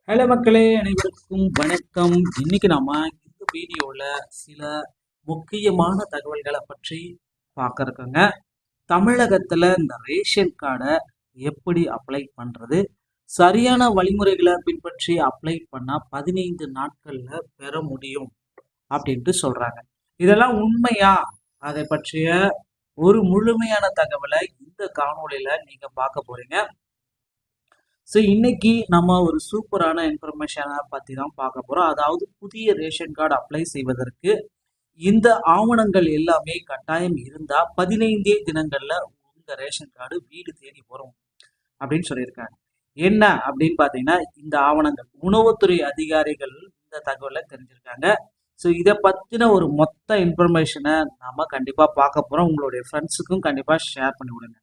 Hello மக்களே, அனைவருக்கும் வணக்கம். இன்னைக்கு நாம இந்த வீடியோவில் சில முக்கியமான தகவல்களை பற்றி பார்க்க இருக்கோங்க. தமிழகத்தில் இந்த ரேஷன் கார்டை எப்படி அப்ளை பண்ணுறது, சரியான வழிமுறைகளை பின்பற்றி அப்ளை பண்ணால் 15 நாட்களில் பெற முடியும் அப்படின்ட்டு சொல்கிறாங்க. இதெல்லாம் உண்மையா? அதை பற்றிய ஒரு முழுமையான தகவலை இந்த காணொளியில் நீங்கள் பார்க்க போகிறீங்க. ஸோ இன்னைக்கு நம்ம ஒரு சூப்பரான இன்ஃபர்மேஷனை பற்றி தான் பார்க்க போகிறோம். அதாவது புதிய ரேஷன் கார்டு அப்ளை செய்வதற்கு இந்த ஆவணங்கள் எல்லாமே கட்டாயம் இருந்தால் 15 தினங்களில் உங்கள் ரேஷன் கார்டு வீடு தேடி வரும் அப்படின்னு சொல்லியிருக்காங்க. என்ன அப்படின்னு பார்த்தீங்கன்னா, இந்த ஆவணங்கள் உணவுத்துறை அதிகாரிகள் இந்த தகவலை தெரிஞ்சிருக்காங்க. ஸோ இதை பற்றின ஒரு மொத்த இன்ஃபர்மேஷனை நம்ம கண்டிப்பாக பார்க்க போகிறோம். உங்களுடைய ஃப்ரெண்ட்ஸுக்கும் கண்டிப்பாக ஷேர் பண்ணி விடுங்க.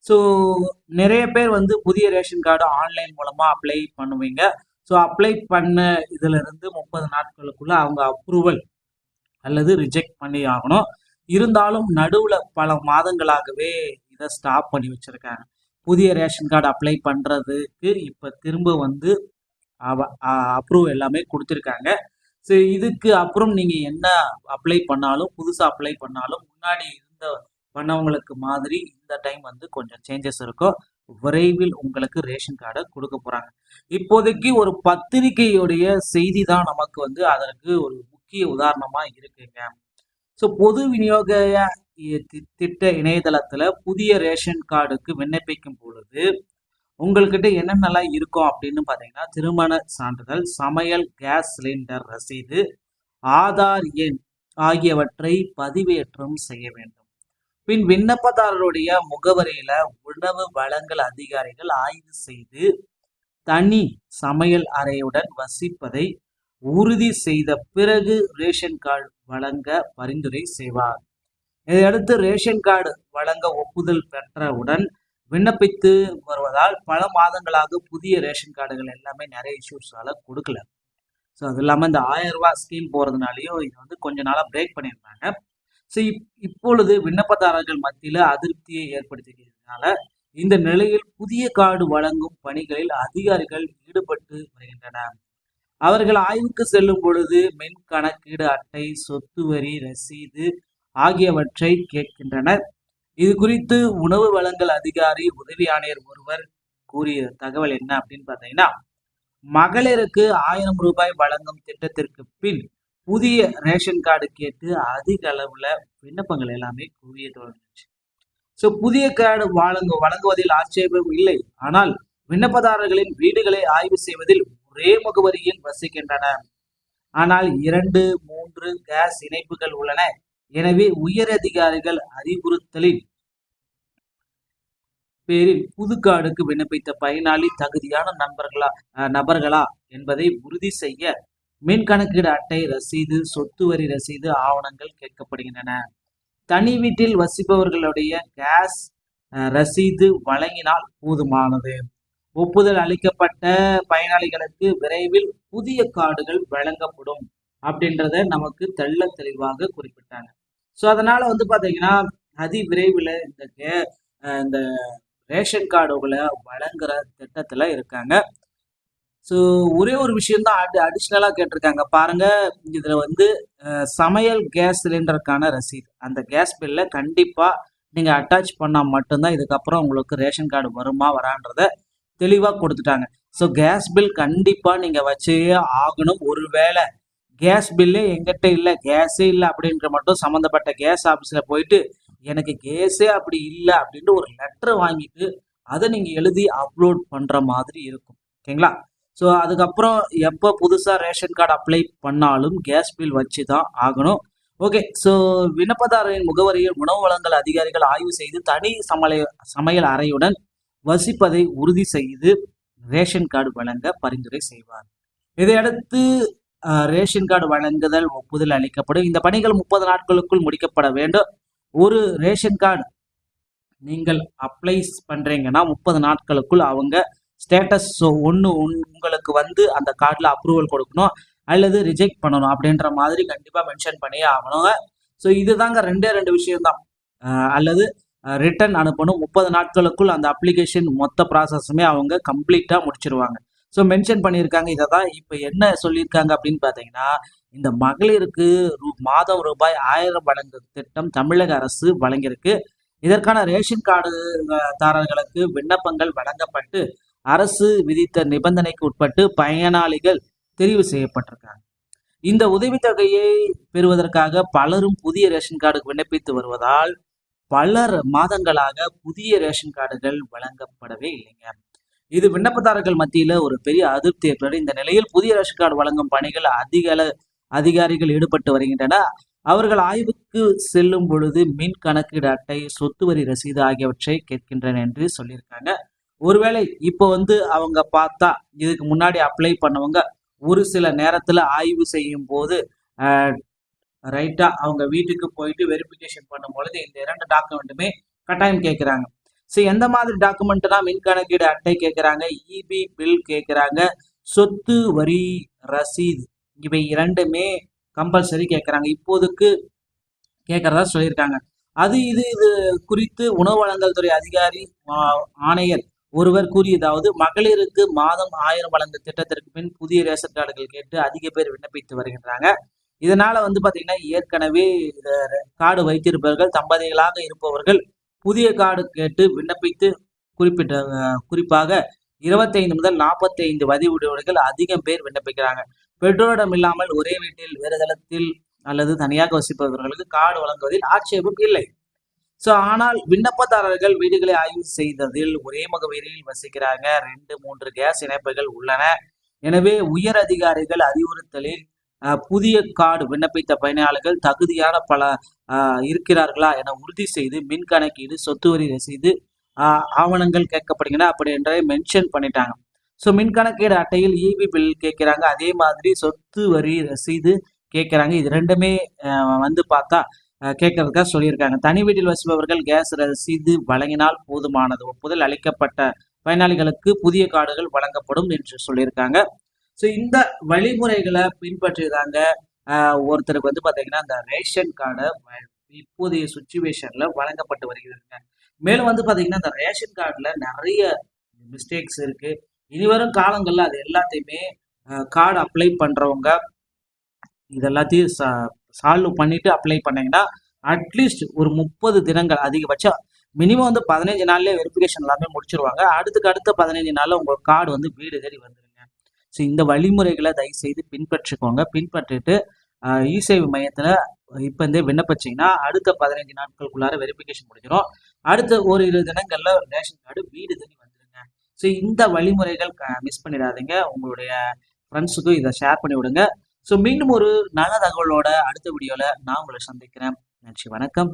ஸோ நிறைய பேர் புதிய ரேஷன் கார்டு ஆன்லைன் மூலமாக அப்ளை பண்ணுவீங்க. ஸோ அப்ளை பண்ண இதிலிருந்து 30 நாட்களுக்குள்ள அவங்க அப்ரூவல் அல்லது ரிஜெக்ட் பண்ணி ஆகணும். இருந்தாலும் நடுவில் பல மாதங்களாகவே இதை ஸ்டாப் பண்ணி வச்சுருக்காங்க. புதிய ரேஷன் கார்டு அப்ளை பண்ணுறதுக்கு இப்போ திரும்ப அப்ரூவ் எல்லாமே கொடுத்துருக்காங்க. ஸோ இதுக்கு அப்புறம் நீங்கள் என்ன அப்ளை பண்ணாலும், புதுசாக அப்ளை பண்ணாலும் முன்னாடி இருந்த பண்ணவங்களுக்கு மாதிரி இந்த டைம் கொஞ்சம் சேஞ்சஸ் இருக்கும். விரைவில் உங்களுக்கு ரேஷன் கார்டை கொடுக்க போறாங்க. இப்போதைக்கு ஒரு பத்திரிகையுடைய செய்தி தான் நமக்கு அதற்கு ஒரு முக்கிய உதாரணமா இருக்குங்க. ஸோ பொது விநியோக திட்ட இணையதளத்துல புதிய ரேஷன் கார்டுக்கு விண்ணப்பிக்கும் பொழுது உங்கள்கிட்ட என்னென்னலாம் இருக்கும் அப்படின்னு பார்த்தீங்கன்னா, திருமண சான்றிதழ், சமையல் கேஸ் சிலிண்டர் ரசீது, ஆதார் எண் ஆகியவற்றை பதிவேற்றம் செய்ய வேண்டும். பின் விண்ணப்பதாரருடைய முகவரியில உணவு வழங்கல் அதிகாரிகள் ஆய்வு செய்து தனி சமையல் அறையுடன் வசிப்பதை உறுதி செய்த பிறகு ரேஷன் கார்டு வழங்க பரிந்துரை செய்வார். இதையடுத்து ரேஷன் கார்டு வழங்க ஒப்புதல் பெற்றவுடன் விண்ணப்பித்து வருவதால் பல மாதங்களாக புதிய ரேஷன் கார்டுகள் எல்லாமே நிறைய இஷ்யூஸால கொடுக்கல. ஸோ அது இல்லாமல் இந்த 1000 ரூபாய் ஸ்கீம் போறதுனாலையும் இது கொஞ்ச நாளாக பிரேக் பண்ணியிருந்தாங்க. ஸோ இப்பொழுது விண்ணப்பதாரர்கள் மத்தியில் அதிருப்தியை ஏற்படுத்தியதுனால இந்த நிலையில் புதிய கார்டு வழங்கும் பணிகளில் அதிகாரிகள் ஈடுபட்டு வருகின்றனர். அவர்கள் ஆய்வுக்கு செல்லும் பொழுது மின் கணக்கீடு அட்டை, சொத்து வரி ரசீது ஆகியவற்றை கேட்கின்றனர். இது குறித்து உணவு வழங்கல் அதிகாரி உதவி ஆணையர் ஒருவர் கூறிய தகவல் என்ன அப்படின்னு பார்த்தீங்கன்னா, மகளிருக்கு 1000 ரூபாய் வழங்கும் திட்டத்திற்கு பின் புதிய ரேஷன் கார்டு கேட்டு அதிக அளவுல விண்ணப்பங்கள் எல்லாமே குவிய தொடங்குச்சு. ஸோ புதிய கார்டு வழங்குவதில் ஆட்சேபம் இல்லை. ஆனால் விண்ணப்பதாரர்களின் வீடுகளை ஆய்வு செய்வதில் ஒரே முகவரியில் வசிக்கின்றனர். ஆனால் 2, 3 கேஸ் இணைப்புகள் உள்ளன. எனவே உயர் அதிகாரிகள் அறிவுறுத்தலின் பேரில் புது கார்டுக்கு விண்ணப்பித்த பயனாளி தகுதியான நபர்களா என்பதை உறுதி செய்ய மின் கணக்கீடு அட்டை, ரசீது, சொத்து வரி ரசீது ஆவணங்கள் கேட்கப்படுகின்றன. தனி வீட்டில் வசிப்பவர்களுடைய கேஸ் ரசீது வழங்கினால் போதுமானது. ஒப்புதல் அளிக்கப்பட்ட பயனாளிகளுக்கு விரைவில் புதிய கார்டுகள் வழங்கப்படும் அப்படின்றத நமக்கு தெள்ள தெளிவாக குறிப்பிட்டாங்க. ஸோ அதனால பாத்தீங்கன்னா விரைவில் இந்த ரேஷன் கார்டுகளை வழங்குற திட்டத்துல இருக்காங்க. ஸோ ஒரே ஒரு விஷயம்தான் அடிஷ்னலாக கேட்டிருக்காங்க பாருங்க. இதில் சமையல் கேஸ் சிலிண்டருக்கான ரசீது, அந்த கேஸ் பில்லை கண்டிப்பாக நீங்கள் அட்டாச் பண்ணால் மட்டும்தான் இதுக்கப்புறம் உங்களுக்கு ரேஷன் கார்டு வருமா வரான்றத தெளிவாக கொடுத்துட்டாங்க. ஸோ கேஸ் பில் கண்டிப்பாக நீங்கள் வச்சே ஆகணும். ஒருவேளை கேஸ் பில்லே எங்கிட்ட இல்லை, கேஸே இல்லை அப்படின்ற மட்டும் சம்மந்தப்பட்ட கேஸ் ஆஃபீஸில் போயிட்டு எனக்கு கேஸே அப்படி இல்லை அப்படின்ட்டு ஒரு லெட்டர் வாங்கிட்டு அதை நீங்கள் எழுதி அப்லோட் பண்ணுற மாதிரி இருக்கும். ஓகேங்களா? ஸோ அதுக்கப்புறம் எப்போ புதுசாக ரேஷன் கார்டு அப்ளை பண்ணாலும் கேஸ் பில் வச்சு தான் ஆகணும். ஓகே. ஸோ விண்ணப்பதாரரின் முகவரியில் உணவு வழங்கல் அதிகாரிகள் ஆய்வு செய்து தனி சமையல் அறையுடன் வசிப்பதை உறுதி செய்து ரேஷன் கார்டு வழங்க பரிந்துரை செய்வார். இதையடுத்து ரேஷன் கார்டு வழங்குதல் ஒப்புதல் அளிக்கப்படும். இந்த பணிகள் 30 நாட்களுக்குள் முடிக்கப்பட வேண்டும். ஒரு ரேஷன் கார்டு நீங்கள் அப்ளை பண்றீங்கன்னா 30 நாட்களுக்குள் அவங்க ஸ்டேட்டஸ் ஒன்று உங்களுக்கு அந்த கார்டில் அப்ரூவல் கொடுக்கணும் அல்லது ரிஜெக்ட் பண்ணணும் அப்படின்ற மாதிரி கண்டிப்பாக மென்ஷன் பண்ணியே ஆகணுங்க. ஸோ இதுதாங்க ரெண்டு விஷயம்தான். அல்லது ரிட்டர்ன் அனுப்பணும். 30 நாட்களுக்குள் அந்த அப்ளிகேஷன் மொத்த ப்ராசஸுமே அவங்க கம்ப்ளீட்டாக முடிச்சிருவாங்க. ஸோ மென்ஷன் பண்ணியிருக்காங்க. இதை தான் இப்போ என்ன சொல்லியிருக்காங்க அப்படின்னு பார்த்தீங்கன்னா, இந்த மகளிருக்கு மாதம் ரூபாய் 1000 வழங்கும் திட்டம் தமிழக அரசு வழங்கியிருக்கு. இதற்கான ரேஷன் கார்டு தாரர்களுக்கு விண்ணப்பங்கள் வழங்கப்பட்டு அரசு விதித்த நிபந்தனைக்கு உட்பட்டு பயனாளிகள் தெரிவு செய்யப்பட்டிருக்காங்க. இந்த உதவித்தொகையை பெறுவதற்காக பலரும் புதிய ரேஷன் கார்டுக்கு விண்ணப்பித்து வருவதால் பலர் மாதங்களாக புதிய ரேஷன் கார்டுகள் வழங்கப்படவே இல்லைங்க. இது விண்ணப்பதாரர்கள் மத்தியில ஒரு பெரிய அதிருப்தி ஏற்படுது. இந்த நிலையில் புதிய ரேஷன் கார்டு வழங்கும் பணிகள் அதிகாரிகள் ஈடுபட்டு வருகின்றனர். அவர்கள் ஆய்வுக்கு செல்லும் பொழுது மின் கணக்கீடு அட்டை, சொத்து வரி ரசீது ஆகியவற்றை கேட்கின்றன என்று சொல்லியிருக்காங்க. ஒருவேளை இப்போ அவங்க பார்த்தா இதுக்கு முன்னாடி அப்ளை பண்ணவங்க ஒரு சில நேரத்துல ஆய்வு செய்யும் போது ரைட்டா அவங்க வீட்டுக்கு போயிட்டு வெரிஃபிகேஷன் பண்ணும் பொழுது இந்த 2 டாக்குமெண்ட்டுமே கட்டாயம் கேட்குறாங்க. ஸோ எந்த மாதிரி டாக்குமெண்ட்னா மின் கணக்கீடு அட்டை கேட்குறாங்க, இபி பில் கேட்குறாங்க, சொத்து வரி ரசீது இவை 2மே கம்பல்சரி கேட்குறாங்க. இப்போதுக்கு கேட்கறதா சொல்லியிருக்காங்க. இது குறித்து உணவு வழங்கல் துறை அதிகாரி ஆணையர் ஒருவர் கூறியதாவது, மகளிருக்கு மாதம் 1000 வழங்கும் திட்டத்திற்கு பின் புதிய ரேஷன் கார்டுகள் கேட்டு அதிக பேர் விண்ணப்பித்து வருகின்றாங்க. இதனால பாத்தீங்கன்னா ஏற்கனவே கார்டு வைத்திருப்பவர்கள், தம்பதிகளாக இருப்பவர்கள் புதிய கார்டு கேட்டு விண்ணப்பித்து குறிப்பாக 25 முதல் 45 வயதுடையவர்கள் அதிகம் பேர் விண்ணப்பிக்கிறாங்க. பெற்றோரிடம் இல்லாமல் ஒரே வீட்டில் வேறு தளத்தில் அல்லது தனியாக வசிப்பவர்களுக்கு கார்டு வழங்குவதில் ஆட்சேபம் இல்லை. ஆனால் விண்ணப்பதாரர்கள் வீடுகளை ஆய்வு செய்ததில் ஒரே முகவரியில் வசிக்கிறாங்க, 2-3 கேஸ் இணைப்புகள் உள்ளன. எனவே உயர் அதிகாரிகள் அறிவுறுத்தலில் புதிய கார்டு விண்ணப்பித்த பயனாளிகள் தகுதியான பல இருக்கிறார்களா என உறுதி செய்து மின் கணக்கீடு, சொத்து வரி ரசீது ஆவணங்கள் கேட்கப்படுகின்றன அப்படி என்றே மென்ஷன் பண்ணிட்டாங்க. ஸோ மின் கணக்கீடு அட்டையில் இபி பில் கேட்கிறாங்க, அதே மாதிரி சொத்து வரி ரசீது கேட்கிறாங்க. இது 2மே பார்த்தா கேட்கறதுக்காக சொல்லியிருக்காங்க. தனி வீட்டில் வசிப்பவர்கள் கேஸ் ரசீது வழங்கினால் போதுமானது. ஒப்புதல் அளிக்கப்பட்ட பயனாளிகளுக்கு புதிய கார்டுகள் வழங்கப்படும் என்று சொல்லியிருக்காங்க. ஸோ இந்த வழிமுறைகளை பின்பற்றிதாங்க ஒருத்தருக்கு பார்த்தீங்கன்னா இந்த ரேஷன் கார்டை இப்போதைய சுச்சுவேஷன்ல வழங்கப்பட்டு வருகிறதுங்க. மேலும் பார்த்தீங்கன்னா இந்த ரேஷன் கார்டுல நிறைய மிஸ்டேக்ஸ் இருக்கு. இனிவரும் காலங்கள்ல அது எல்லாத்தையுமே கார்டு அப்ளை பண்றவங்க இதெல்லாத்தையும் சால்வ் பண்ணிட்டு அப்ளை பண்ணீங்கன்னா அட்லீஸ்ட் ஒரு 30 தினங்கள், அதிகபட்சம் மினிமம் 15 நாள்லயே வெரிஃபிகேஷன் எல்லாமே முடிச்சிருவாங்க. அடுத்த 15 நாள்ல உங்க கார்டு வீடு தேடி வந்துருங்க. ஸோ இந்த வழிமுறைகளை தயவு செய்து பின்பற்றிக்கோங்க. பின்பற்றிட்டு இ-சேவை மையத்துல இப்ப விண்ணப்பிச்சீங்கன்னா அடுத்த 15 நாட்களுக்குள்ளார வெரிஃபிகேஷன் முடிஞ்சிடும். அடுத்த ஒரு 20 தினங்கள்ல ரேஷன் கார்டு வீடு தேடி வந்துருங்க. ஸோ இந்த வழிமுறைகள் மிஸ் பண்ணிடாதீங்க. உங்களுடைய ஃப்ரெண்ட்ஸுக்கும் இதை ஷேர் பண்ணி விடுங்க. ஸோ மீண்டும் ஒரு நல்ல தகவலோட அடுத்த வீடியோல நான் உங்களை சந்திக்கிறேன். நன்றி, வணக்கம்.